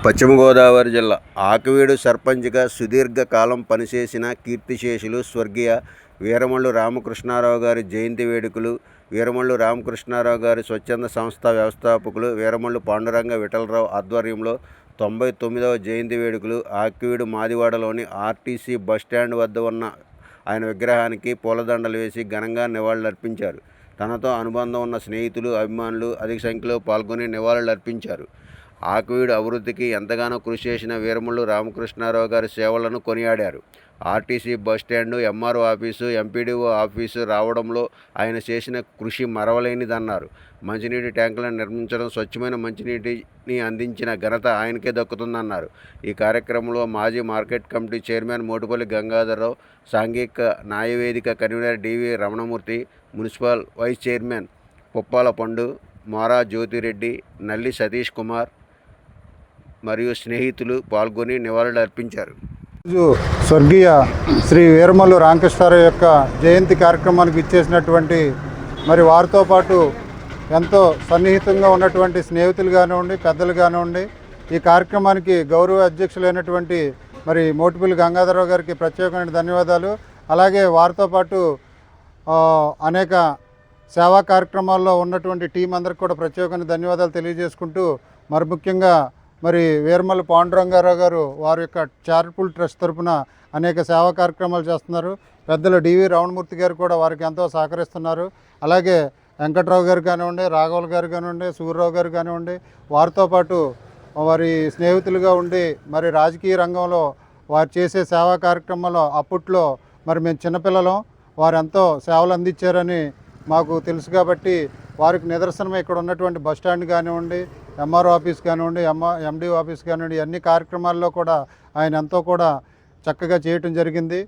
పశ్చిమ గోదావరి జిల్లా ఆకివీడు సర్పంచ్గా సుదీర్ఘకాలం పనిచేసిన కీర్తిశేషులు స్వర్గీయ వీరమల్లు రామకృష్ణారావు గారి జయంతి వేడుకలు. వీరమల్లు రామకృష్ణారావు గారి స్వచ్ఛంద సంస్థ వ్యవస్థాపకులు వీరమల్లు పాండురంగ విఠలరావు ఆధ్వర్యంలో 99వ జయంతి వేడుకలు ఆకివీడు మాదివాడలోని ఆర్టీసీ బస్టాండ్ వద్ద ఉన్న ఆయన విగ్రహానికి పూలదండలు వేసి ఘనంగా నివాళులర్పించారు. తనతో అనుబంధం ఉన్న స్నేహితులు, అభిమానులు అధిక సంఖ్యలో పాల్గొని నివాళులర్పించారు. ఆకివీడు అభివృద్ధికి ఎంతగానో కృషి చేసిన వీరమల్లు రామకృష్ణారావు గారి సేవలను కొనియాడారు. RTC bus stand, MRO office, MPDO office రావడంలో ఆయన చేసిన కృషి మరవలేనిదన్నారు. మంచినీటి ట్యాంకులను నిర్మించడం, స్వచ్ఛమైన మంచినీటిని అందించిన ఘనత ఆయనకే దక్కుతుందన్నారు. ఈ కార్యక్రమంలో మాజీ market committee chairman Motupalli Gangadhararao, సాంఘిక న్యాయవేదిక convener D V Ramanamurthy, municipal vice chairman Puppala Pandu, Mora Jyothi Reddy, నల్లి సతీష్ కుమార్ మరియు స్నేహితులు పాల్గొని నివాళులర్పించారు. స్వర్గీయ శ్రీ వీరమల్లు రామకృష్ణారావు యొక్క జయంతి కార్యక్రమానికి ఇచ్చేసినటువంటి మరి వారితో పాటు ఎంతో సన్నిహితంగా ఉన్నటువంటి స్నేహితులు కానివ్వండి, పెద్దలు కానివ్వండి, ఈ కార్యక్రమానికి గౌరవ అధ్యక్షులైనటువంటి మరి మోటుపల్లి గంగాధరరావు గారికి ప్రత్యేకమైన ధన్యవాదాలు. అలాగే వారితో పాటు అనేక సేవా కార్యక్రమాల్లో ఉన్నటువంటి టీం అందరికి కూడా ప్రత్యేకమైన ధన్యవాదాలు తెలియజేసుకుంటూ, మరి ముఖ్యంగా మరి వీరమల్లు పాండురంగారావు గారు వారి యొక్క చారిటబుల్ ట్రస్ట్ తరఫున అనేక సేవా కార్యక్రమాలు చేస్తున్నారు. పెద్దలు డివి రమణమూర్తి గారు కూడా వారికి ఎంతో సహకరిస్తున్నారు. అలాగే వెంకట్రావు గారు కానివ్వండి, రాఘవులు గారు కానివ్వండి, సూర్యరావు గారు కానివ్వండి, వారితో పాటు వారి స్నేహితులుగా ఉండి మరి రాజకీయ రంగంలో వారు చేసే సేవా కార్యక్రమంలో అప్పట్లో మరి మేము చిన్నపిల్లలం, వారు ఎంతో సేవలు అందించారని మాకు తెలుసు. కాబట్టి వారికి నిదర్శనమే ఇక్కడ ఉన్నటువంటి బస్టాండ్ కానివ్వండి, ఎంఆర్ఓ ఆఫీస్ కానివ్వండి, ఎండిఓ ఆఫీస్ కానివ్వండి, అన్ని కార్యక్రమాల్లో కూడా ఆయన ఎంతో కూడా చక్కగా చేయటం జరిగింది.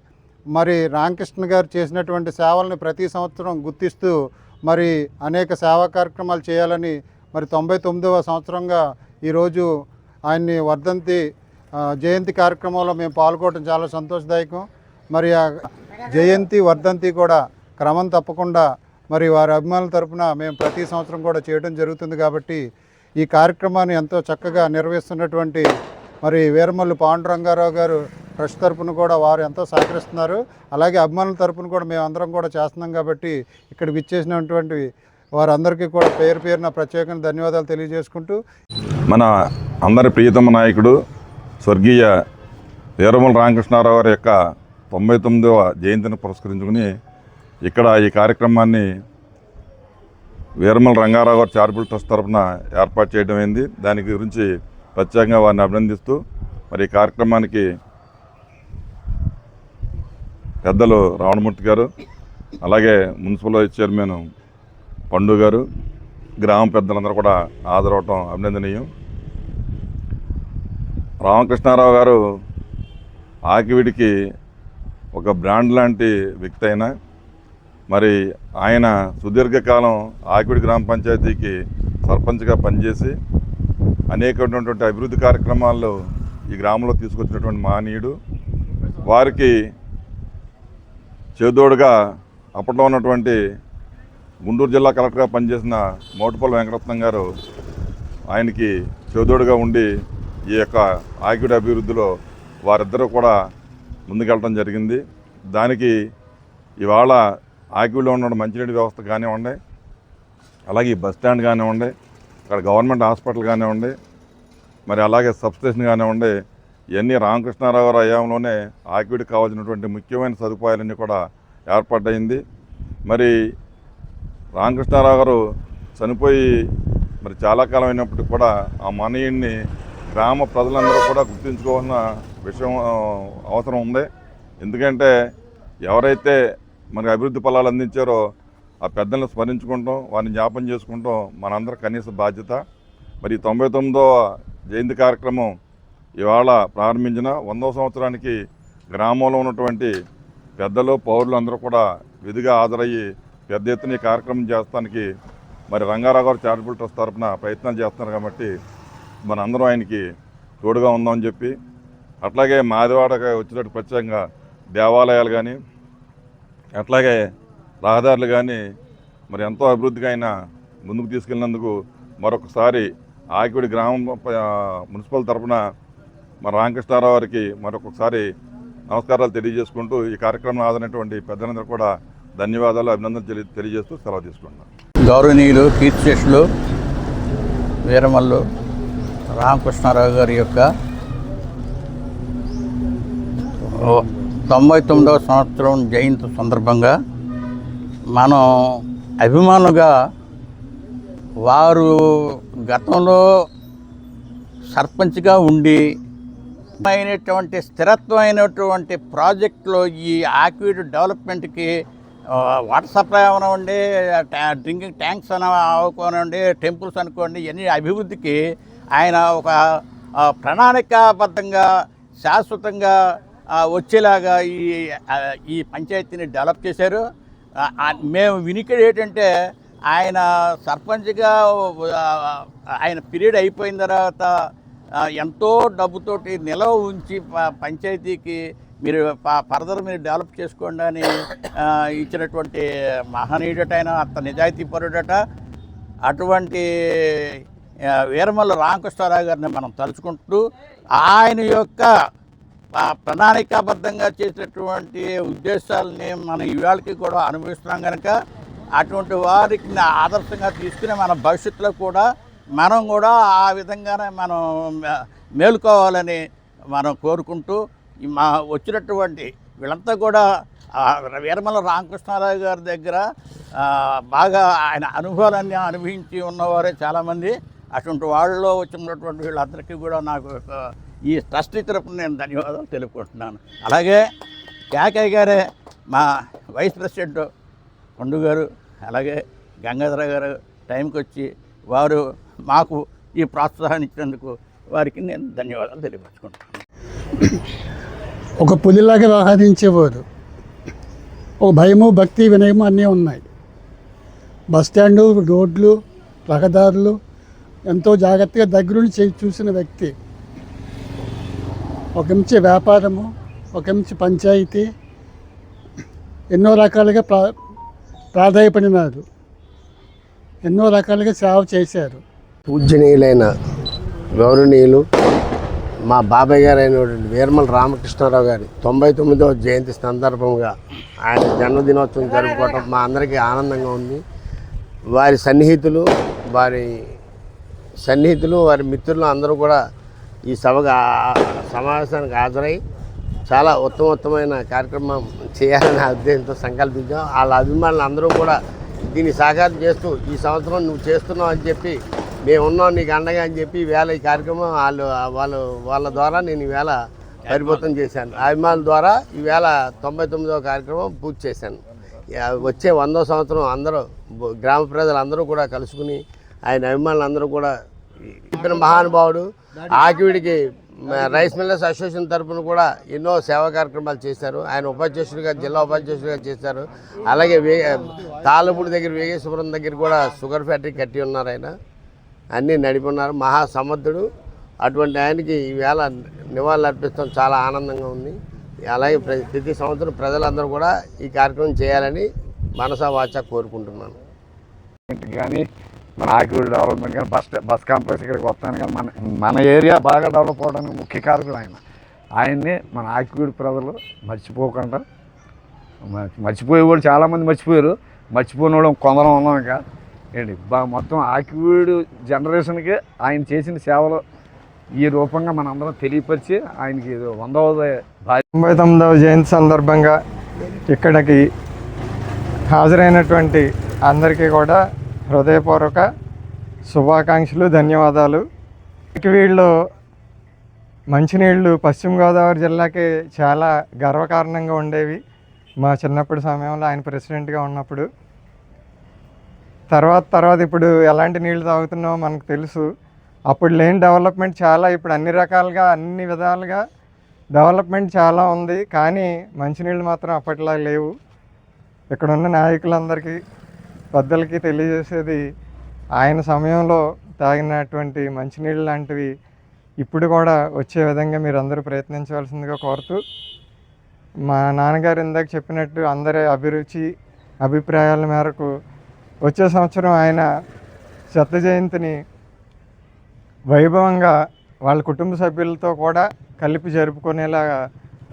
మరి రామకృష్ణ గారు చేసినటువంటి సేవలను ప్రతి సంవత్సరం గుర్తిస్తూ మరి అనేక సేవా కార్యక్రమాలు చేయాలని మరి 99వ సంవత్సరంగా ఈరోజు ఆయన్ని జయంతి కార్యక్రమంలో మేము పాల్గొనడం చాలా సంతోషదాయకం. మరి ఆ జయంతి వర్ధంతి కూడా క్రమం తప్పకుండా మరి వారి అభిమానుల తరఫున మేము ప్రతి సంవత్సరం కూడా చేయడం జరుగుతుంది. కాబట్టి ఈ కార్యక్రమాన్ని ఎంతో చక్కగా నిర్వహిస్తున్నటువంటి మరి వీరమల్లు పాండురంగారావు గారు ట్రస్ట్ తరఫున కూడా వారు ఎంతో సహకరిస్తున్నారు. అలాగే అభిమానుల తరఫున కూడా మేము అందరం కూడా చేస్తున్నాం. కాబట్టి ఇక్కడ విచ్చేసినటువంటి వారందరికీ కూడా పేరు పేరున ప్రత్యేకంగా ధన్యవాదాలు తెలియజేసుకుంటూ, మన అందరి ప్రియతమ నాయకుడు స్వర్గీయ వీరమల్లు రామకృష్ణారావు గారి యొక్క 99వ జయంతిని పురస్కరించుకుని ఇక్కడ ఈ కార్యక్రమాన్ని వీరమల్లు రంగారావు గారు చారిటబుల్ ట్రస్ట్ తరఫున ఏర్పాటు చేయడం అయింది. దాని గురించి ప్రత్యేకంగా వారిని అభినందిస్తూ, మరి ఈ కార్యక్రమానికి పెద్దలు రావణమూర్తి గారు, అలాగే మున్సిపల్ వైస్ చైర్మన్ పండు గారు, గ్రామ పెద్దలందరూ కూడా హాజరవటం అభినందనీయం. రామకృష్ణారావు గారు ఆకివీడికి ఒక బ్రాండ్ లాంటి వ్యక్తి అయినా మరి ఆయన సుదీర్ఘకాలం ఆకివీడి గ్రామ పంచాయతీకి సర్పంచ్గా పనిచేసి అనేకమైనటువంటి అభివృద్ధి కార్యక్రమాల్లో ఈ గ్రామంలో తీసుకొచ్చినటువంటి మహనీయుడు. వారికి చేదోడుగా అప్పట్లో ఉన్నటువంటి గుంటూరు జిల్లా కలెక్టర్గా పనిచేసిన మోటుపల్లి వెంకటరత్నం గారు ఆయనకి చేదోడుగా ఉండి ఈ యొక్క ఆకివీడి అభివృద్ధిలో వారిద్దరూ కూడా ముందుకెళ్ళడం జరిగింది. దానికి ఇవాళ ఆకివీడిలో ఉన్న మంచినీటి వ్యవస్థ కానివ్వండి, అలాగే ఈ బస్ స్టాండ్ కానివ్వండి, ఇక్కడ గవర్నమెంట్ హాస్పిటల్ కానివ్వండి, మరి అలాగే సబ్స్టేషన్ కానివ్వండి, ఇవన్నీ రామకృష్ణారావు గారి హయాంలోనే ఆకివీడికి కావాల్సినటువంటి ముఖ్యమైన సదుపాయాలన్నీ కూడా ఏర్పాటైంది. మరి రామకృష్ణారావు గారు చనిపోయి మరి చాలా కాలం అయినప్పటికీ కూడా ఆ మహనీయుడిని గ్రామ ప్రజలందరూ కూడా గుర్తుంచుకోవాల్సిన విషయం అవసరం ఉంది. ఎందుకంటే ఎవరైతే మనకు అభివృద్ధి ఫలాలు అందించారో ఆ పెద్దలను స్మరించుకుంటాం, వారిని జ్ఞాపం చేసుకుంటాం మనందరి కనీస బాధ్యత. మరి 99వ జయంతి కార్యక్రమం ఇవాళ ప్రారంభించిన 100వ సంవత్సరానికి గ్రామంలో ఉన్నటువంటి పెద్దలు, పౌరులు అందరూ కూడా విధిగా హాజరయ్యి పెద్ద ఎత్తున ఈ కార్యక్రమం చేస్తానికి మరి రంగారావు గారు చారిటబుల్ ట్రస్ట్ తరఫున ప్రయత్నాలు చేస్తున్నారు. కాబట్టి మనందరం ఆయనకి తోడుగా ఉందామని చెప్పి, అట్లాగే మాదివాడకి వచ్చినట్టు ప్రత్యేకంగా దేవాలయాలు కానీ, అట్లాగే రహదారులు కానీ మరి ఎంతో అభివృద్ధిగా ఆయన ముందుకు తీసుకెళ్ళినందుకు మరొకసారి ఆకివీడు గ్రామం మున్సిపల్ తరఫున మన రామకృష్ణారావు గారికి మరొకసారి నమస్కారాలు తెలియజేసుకుంటూ ఈ కార్యక్రమం ఆదరినటువంటి పెద్దలందరూ కూడా ధన్యవాదాలు, అభినందనలు తెలియజేస్తూ సెలవు తీసుకుంటున్నాను. గౌరవనీయులు కీర్తిశేషులు వీరమల్లు రామకృష్ణారావు గారి యొక్క 99వ సంవత్సరం జయంతి సందర్భంగా మనం అభిమానులుగా వారు గతంలో సర్పంచ్గా ఉండి అయినటువంటి స్థిరత్వమైనటువంటి ప్రాజెక్టులో ఈ ఆక్విడ్ డెవలప్మెంట్కి వాటర్ సప్లై అవనివ్వండి, డ్రింకింగ్ ట్యాంక్స్ అనుకోనండి, టెంపుల్స్ అనుకోండి, ఇవన్నీ అభివృద్ధికి ఆయన ఒక ప్రణాళికాబద్ధంగా శాశ్వతంగా వచ్చేలాగా ఈ పంచాయతీని డెవలప్ చేశారు. మేము వినికిడి ఏంటంటే ఆయన సర్పంచ్గా ఆయన పీరియడ్ అయిపోయిన తర్వాత ఎంతో డబ్బుతోటి నిల్వ ఉంచి పంచాయతీకి మీరు ఫర్దర్ మీరు డెవలప్ చేసుకోండి అని ఇచ్చినటువంటి మహనీయుడట, ఆయన అంత నిజాయితీ పరుడట. అటువంటి వీరమల్లు రామకృష్ణారావు గారిని మనం తలుచుకుంటూ ఆయన యొక్క ప్రణాళికాబద్ధంగా చేసినటువంటి ఉద్దేశాలని మనం ఇవాళకి కూడా అనుభవిస్తున్నాం కనుక అటువంటి వారికి ఆదర్శంగా తీసుకుని మన భవిష్యత్తులో కూడా మనం కూడా ఆ విధంగానే మనం మేలుకోవాలని మనం కోరుకుంటూ మా వచ్చినటువంటి వీళ్ళంతా కూడా వీరమల్లు రామకృష్ణారావు గారి దగ్గర బాగా ఆయన అనుభవాలన్నీ అనుభవించి ఉన్నవారే చాలామంది. అటువంటి వాళ్ళలో వచ్చినటువంటి వీళ్ళందరికీ కూడా నాకు ఈ ట్రస్టీ తరపున నేను ధన్యవాదాలు తెలుపుకుంటున్నాను. అలాగే కేకయ్య గారే మా వైస్ ప్రెసిడెంట్ కొండు గారు, అలాగే గంగాధర గారు టైంకి వచ్చి వారు మాకు ఈ ప్రోత్సాహాన్ని ఇచ్చినందుకు వారికి నేను ధన్యవాదాలు తెలియపరుచుకుంటున్నాను. ఒక పులిలాగా వ్యవహరించేవారు. ఒక భయము, భక్తి, వినయము అన్నీ ఉన్నాయి. బస్ స్టాండు, రోడ్లు, రహదారులు ఎంతో జాగ్రత్తగా దగ్గరుండి చూసిన వ్యక్తి. ఒక మంచి వ్యాపారము, ఒక మంచి పంచాయతీ, ఎన్నో రకాలుగా ప్రాధాయపడినారు, ఎన్నో రకాలుగా సేవ చేశారు. పూజనీయులైన గౌరవనీయులు మా బాబాయ్ గారు అయినటువంటి వీరమల్లు రామకృష్ణారావు గారి 99వ జయంతి సందర్భంగా ఆయన జన్మదినోత్సవం జరుపుకోవటం మా అందరికీ ఆనందంగా ఉంది. వారి సన్నిహితులు వారి మిత్రులు అందరూ కూడా ఈ సమావేశానికి హాజరై చాలా ఉత్తమోత్తమైన కార్యక్రమం చేయాలని ఉద్దేశంతో సంకల్పించాం. వాళ్ళ అభిమానులు అందరూ కూడా దీన్ని సాకారం చేస్తూ ఈ సంవత్సరం నువ్వు చేస్తున్నావు అని చెప్పి, మేము ఉన్నాం నీకు అండగా అని చెప్పి ఈవేళ ఈ కార్యక్రమం వాళ్ళ ద్వారా నేను ఈవేళ పరిపూర్తం చేశాను. అభిమానుల ద్వారా ఈవేళ 99వ కార్యక్రమం పూర్తి చేశాను. వచ్చే 100వ సంవత్సరం అందరూ గ్రామ ప్రజలు అందరూ కూడా కలుసుకుని ఆయన అభిమానులు అందరూ కూడా చెప్పిన మహానుభావుడు. ఆకివీడికి రైస్ మిల్లర్స్ అసోసియేషన్ తరఫున కూడా ఎన్నో సేవా కార్యక్రమాలు చేశారు. ఆయన ఉపాధ్యక్షుడిగా, జిల్లా ఉపాధ్యక్షుడిగా చేశారు. అలాగే తాళ్ళపూడి దగ్గర, వేగేశ్వరం దగ్గర కూడా షుగర్ ఫ్యాక్టరీ కట్టి ఉన్నారు. ఆయన అన్నీ నడిపున్నారు. మహాసమర్థుడు. అటువంటి ఆయనకి ఈవేళ నివాళులు అర్పిస్తాం చాలా ఆనందంగా ఉంది. అలాగే ప్రతి సంవత్సరం ప్రజలందరూ కూడా ఈ కార్యక్రమం చేయాలని మనసా వాచా కోరుకుంటున్నాను. కానీ మన ఆకివీడు డెవలప్మెంట్ కానీ బస్ కాంప్లెక్స్ ఇక్కడికి వస్తాను కానీ మన ఏరియా బాగా డెవలప్ అవడానికి ముఖ్య కారకుడు ఆయన్ని మన ఆకివీడు ప్రజలు మర్చిపోకుండా, మర్చిపోయే వాళ్ళు చాలామంది మర్చిపోయారు, మర్చిపోయిన వాళ్ళు కొందరం ఉన్నాం. ఇంకా ఏంటి మొత్తం ఆకివీడు జనరేషన్కి ఆయన చేసిన సేవలు ఈ రూపంగా మనందరం తెలియపరిచి ఆయనకి 100వ 99వ జయంతి సందర్భంగా ఇక్కడికి హాజరైనటువంటి అందరికీ కూడా హృదయపూర్వక శుభాకాంక్షలు, ధన్యవాదాలు. ఆకివీడులో మంచినీళ్ళు పశ్చిమ గోదావరి జిల్లాకి చాలా గర్వకారణంగా ఉండేవి మా చిన్నప్పుడు సమయంలో ఆయన ప్రెసిడెంట్గా ఉన్నప్పుడు. తర్వాత ఇప్పుడు ఎలాంటి నీళ్లు తాగుతున్నామో మనకు తెలుసు. అప్పుడు లేని డెవలప్మెంట్ చాలా, ఇప్పుడు అన్ని రకాలుగా అన్ని విధాలుగా డెవలప్మెంట్ చాలా ఉంది. కానీ మంచినీళ్ళు మాత్రం అప్పట్లా లేవు. ఇక్కడున్న నాయకులందరికీ, పెద్దలకి తెలియజేసేది, ఆయన సమయంలో తాగినటువంటి మంచినీళ్ళు లాంటివి ఇప్పుడు కూడా వచ్చే విధంగా మీరు అందరూ ప్రయత్నించవలసిందిగా కోరుతూ, మా నాన్నగారు ఇందాక చెప్పినట్టు అందరి అభిరుచి అభిప్రాయాల మేరకు వచ్చే సంవత్సరం ఆయన 100వ జయంతిని వైభవంగా వాళ్ళ కుటుంబ సభ్యులతో కూడా కలిపి జరుపుకునేలా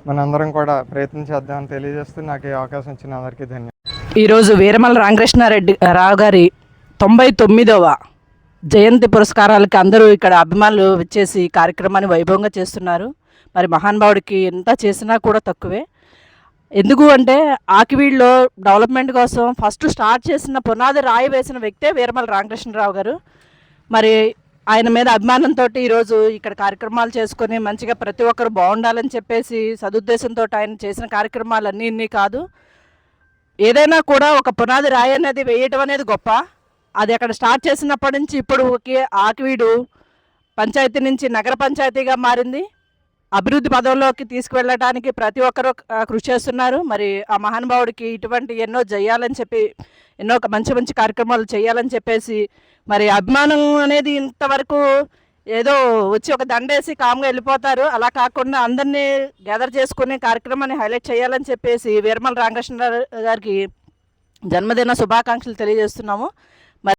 మనందరం కూడా ప్రయత్నం చేద్దామని తెలియజేస్తూ నాకు ఈ అవకాశం ఇచ్చిన అందరికీ ధన్యవాదాలు. ఈరోజు వీరమల్ల రామకృష్ణారెడ్డి రావు గారి 99వ జయంతి పురస్కారాలకి అందరూ ఇక్కడ అభిమానులు వచ్చేసి కార్యక్రమాన్ని వైభవంగా చేస్తున్నారు. మరి మహానుభావుడికి ఎంత చేసినా కూడా తక్కువే. ఎందుకు అంటే ఆకివీడులో డెవలప్మెంట్ కోసం ఫస్ట్ స్టార్ట్ చేసిన పునాది రాయి వేసిన వ్యక్తే వీరమల్ల రామకృష్ణరావు గారు. మరి ఆయన మీద అభిమానంతో ఈరోజు ఇక్కడ కార్యక్రమాలు చేసుకొని మంచిగా ప్రతి ఒక్కరు బాగుండాలని చెప్పేసి సదుద్దేశంతో ఆయన చేసిన కార్యక్రమాలు అన్నీ కాదు. ఏదైనా కూడా ఒక పునాది రాయి అనేది వేయటం అనేది గొప్ప. అది అక్కడ స్టార్ట్ చేసినప్పటి నుంచి ఇప్పుడు ఆకివీడు పంచాయతీ నుంచి నగర పంచాయతీగా మారింది. అభివృద్ధి పదంలోకి తీసుకువెళ్ళడానికి ప్రతి ఒక్కరూ కృషి చేస్తున్నారు. మరి ఆ మహానుభావుడికి ఇటువంటి ఎన్నో చేయాలని చెప్పి ఎన్నో మంచి మంచి కార్యక్రమాలు చేయాలని చెప్పేసి మరి అభిమానం అనేది ఇంతవరకు ఏదో వచ్చి ఒక దండేసి కామ్గా వెళ్ళిపోతారు. అలా కాకుండా అందరినీ గ్యాదర్ చేసుకునే కార్యక్రమాన్ని హైలైట్ చేయాలని చెప్పేసి వీరమల్ల రామకృష్ణ గారికి జన్మదిన శుభాకాంక్షలు తెలియజేస్తున్నాము.